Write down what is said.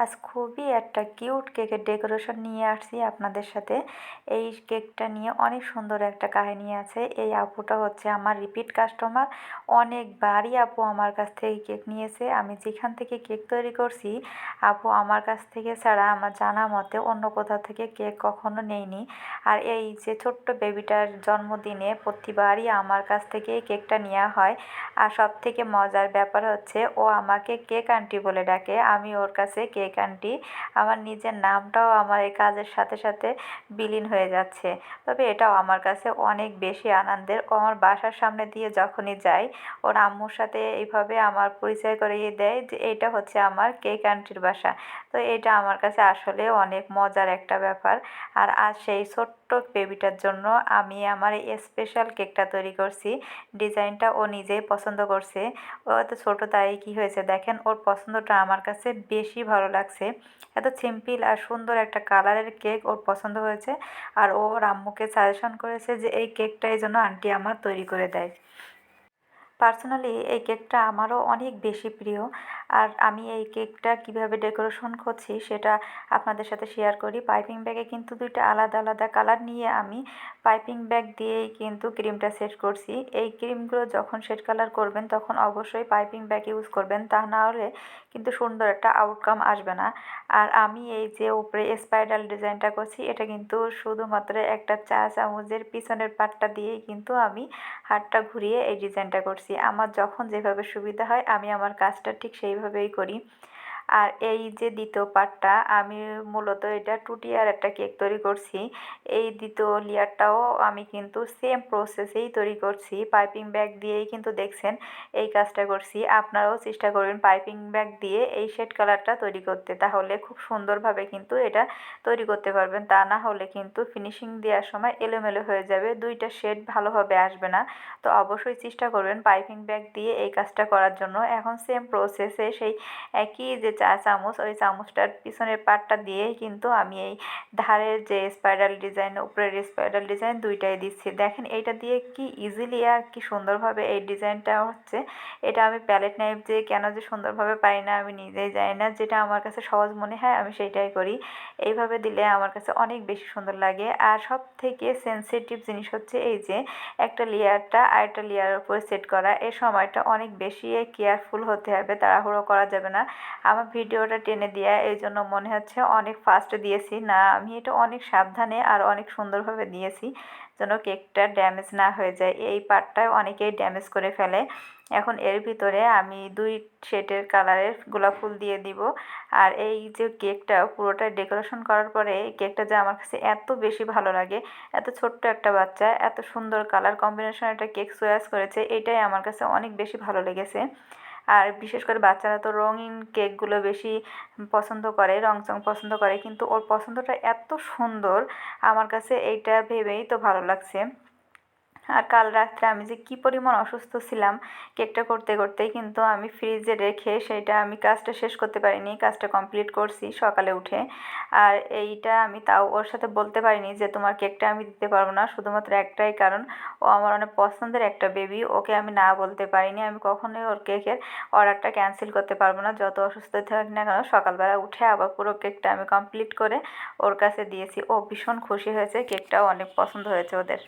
আজ খুবই একটা কিউট কেকের ডেকোরেশন নিয়ে আসছি আপনাদের সাথে। এই কেকটা নিয়ে অনেক সুন্দর একটা কাহিনী আছে। এই আপুটা হচ্ছে আমার রিপিট কাস্টমার। অনেকবারই আপু আমার কাছ থেকে কেক নিয়েছে। আমি যেখান থেকে কেক তৈরি করছি, আপু আমার কাছ থেকে ছাড়া আমার জানা মতে অন্য কোথাও থেকে কেক কখনো নেয়নি। আর এই যে ছোট্ট বেবিটার জন্মদিনে প্রতিবারই আমার কাছ থেকে কেকটা নেওয়া হয়। আর সবথেকে মজার ব্যাপার হচ্ছে ও আমাকে কেক আন্টি বলে ডাকে। আমি ওর কাছে কেক আন্টি। আমার নিজের নামটাও আমার এই কাজের সাথে সাথে বিলীন হয়ে যাচ্ছে। তবে এটাও আমার কাছে অনেক বেশি আনন্দের। ও আমার বাসার সামনে দিয়ে যখনই যাই, ওর আম্মুর সাথে এইভাবে আমার পরিচয় করিয়ে দেয় যে এইটা হচ্ছে আমার কেক আন্টির বাসা। তো এটা আমার কাছে আসলে অনেক মজার একটা ব্যাপার। আর আজ সেই ছোট্ট বেবিটার জন্য আমি আমার এই স্পেশাল কেকটা তৈরি করছি। ডিজাইনটা ও নিজেই পছন্দ করছে। ও এত ছোটো তাই কী হয়েছে দেখেন, ওর পছন্দটা আমার কাছে বেশি ভালো লাগছে। এত সিম্পল আর সুন্দর একটা কালারের কেক ওর পছন্দ হয়েছে। আর ও ওর আম্মুকে সাজেশন করেছে যে এই কেকটা এই জন্য আন্টি আমার তৈরি করে দেয়। পার্সোনালি এই কেকটা আমারও অনেক বেশি প্রিয়। আর আমি এই কেকটা কিভাবে ডেকোরেশন করছি সেটা আপনাদের সাথে শেয়ার করি। পাইপিং ব্যাগে কিন্তু দুইটা আলাদা আলাদা কালার নিয়ে আমি পাইপিং ব্যাগ দিয়েই কিন্তু ক্রিমটা সেট করছি। এই ক্রিমগুলো যখন শেড কালার করবেন তখন অবশ্যই পাইপিং ব্যাগ ইউজ করবেন, তা না হলে কিন্তু সুন্দর একটা আউটকাম আসবে না। আর আমি এই যে উপরে স্পাইরাল ডিজাইনটা করছি, এটা কিন্তু শুধুমাত্র একটা চা চামচের পিছনের পাটটা দিয়েই কিন্তু আমি হাতটা ঘুরিয়ে এই ডিজাইনটা করছি। আমার যখন যেভাবে সুবিধা হয় আমি আমার কাজটা ঠিক সেইভাবেই করি। আর এই যে দ্বিতীয় পার্টটা আমি মূলত এটা 2 টিয়ার একটা কেক তৈরি করছি। এই দ্বিতীয় লেয়ারটাও আমি কিন্তু সেম প্রসেসেই তৈরি করছি। পাইপিং ব্যাগ দিয়েই কিন্তু দেখছেন এই কাজটা করছি। আপনারাও চেষ্টা করবেন পাইপিং ব্যাগ দিয়ে এই শেড কালারটা তৈরি করতে, তাহলে খুব সুন্দরভাবে কিন্তু এটা তৈরি করতে পারবেন। তা না হলে কিন্তু ফিনিশিং দেওয়ার সময় এলোমেলো হয়ে যাবে, দুইটা শেড ভালোভাবে আসবে না। তো অবশ্যই চেষ্টা করবেন পাইপিং ব্যাগ দিয়ে এই কাজটা করার জন্য। এখন সেম প্রসেসে সেই একই যে চা চামচ, ওই চামচটার পিছনের পার্টটা দিয়েই কিন্তু আমি এই ধারের যে স্পাইরাল ডিজাইন, উপরের স্পাইরাল ডিজাইন দুইটাই দিচ্ছি। দেখেন এইটা দিয়ে কি ইজিলি আর কি সুন্দরভাবে এই ডিজাইনটা হচ্ছে। এটা আমি প্যালেট নাইফ দিয়ে কেন যে সুন্দরভাবে পারি না আমি নিজেই জানি না। যেটা আমার কাছে সহজ মনে হয় আমি সেইটাই করি। এইভাবে দিলে আমার কাছে অনেক বেশি সুন্দর লাগে। আর সব থেকে সেন্সিটিভ জিনিস হচ্ছে এই যে একটা লেয়ারটা আরেকটা লেয়ারের উপরে সেট করা। এই সময়টা অনেক বেশি কেয়ারফুল হতে হবে, তাড়াহুড়ো করা যাবে না। আমার ভিডিওটা টেনে দেওয়া এই জন্য মনে হচ্ছে অনেক ফাস্ট দিয়েছি, না আমি এটা অনেক সাবধানে আর অনেক সুন্দরভাবে দিয়েছি যেন কেকটা ড্যামেজ না হয়ে যায়। এই পার্টটায় অনেকেই ড্যামেজ করে ফেলে। এখন এর ভিতরে আমি 2 শেডের কালারের গোলাপ ফুল দিয়ে দিব। আর এই যে কেকটা পুরোটা ডেকোরেশন করার পরে এই কেকটা যে আমার কাছে এত বেশি ভালো লাগে। এত ছোট্ট একটা বাচ্চা এত সুন্দর কালার কম্বিনেশন একটা কেক চয়েস করেছে, এটাই আমার কাছে অনেক বেশি ভালো লেগেছে। আর বিশেষ করে বাচ্চারা তো রঙিন কেকগুলো বেশি পছন্দ করে, রংচং পছন্দ করে, কিন্তু ওর পছন্দটা এত সুন্দর আমার কাছে এইটা ভেবেই তো ভালো লাগছে। আর কাল রাত্রে আমি যে কী পরিমাণ অসুস্থ ছিলাম কেকটা করতে করতেই, কিন্তু আমি ফ্রিজে রেখে সেইটা আমি কাজটা শেষ করতে পারিনি, কাজটা কমপ্লিট করছি সকালে উঠে। আর এইটা আমি তাও ওর সাথে বলতে পারিনি যে তোমার কেকটা আমি দিতে পারবো না, শুধুমাত্র একটাই কারণ ও আমার অনেক পছন্দের একটা বেবি, ওকে আমি না বলতে পারিনি। আমি কখনোই ওর কেকের অর্ডারটা ক্যান্সেল করতে পারবো না, যত অসুস্থ থাক না কেন। সকালবেলা উঠে আবার পুরো কেকটা আমি কমপ্লিট করে ওর কাছে দিয়েছি। ও ভীষণ খুশি হয়েছে, কেকটাও অনেক পছন্দ হয়েছে ওদের।